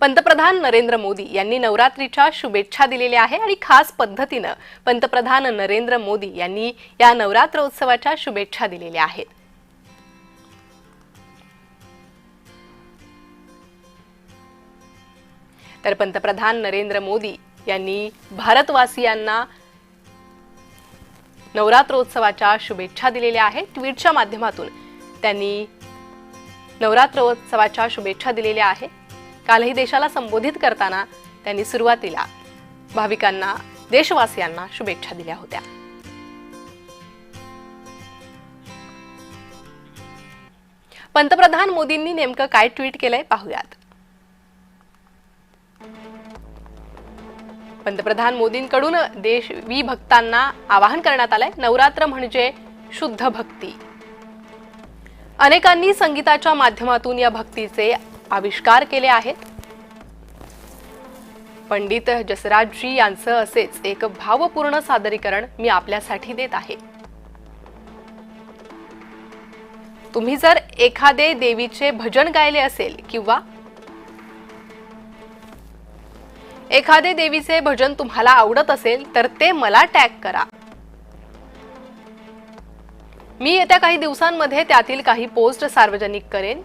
पंतप्रधान नरेंद्र मोदी यांनी नवरात्रीच्या शुभेच्छा दिलेल्या आहे आणि खास पद्धतीने पंतप्रधान नरेंद्र मोदी यांनी या नवरात्रोत्सवाच्या शुभेच्छा दिलेल्या आहेत। तर पंतप्रधान नरेंद्र मोदी यांनी भारतवासियांना नवरात्रोत्सवाच्या शुभेच्छा दिलेल्या आहेत। ट्विटच्या माध्यमातून त्यांनी नवरात्रोत्सवाच्या शुभेच्छा दिलेल्या आहेत। कालही देशाला संबोधित करताना त्यांनी सुरुवातीला भाविकांना देशवासियांना शुभेच्छा दिल्या होत्या। पंतप्रधान मोदींनी नेमकं काय ट्विट केलंय पाहूयात। पंतप्रधान मोदींकडून देशवी भक्तांना आवाहन करण्यात आलंय। नवरात्र म्हणजे शुद्ध भक्ती। अनेकांनी संगीताच्या माध्यमातून या भक्तीचे आविष्कार केले आहेत। पंडित जसराजजी यांचं असेच एक भावपूर्ण सादरीकरण मी आपल्यासाठी देत आहे। तुम्ही जर एखादे देवीचे भजन गायले असेल किंवा एखादे देवीचे भजन तुम्हाला आवडत असेल तर ते मला टॅग करा। मी येत्या काही दिवसांमध्ये त्यातील काही पोस्ट सार्वजनिक करेन।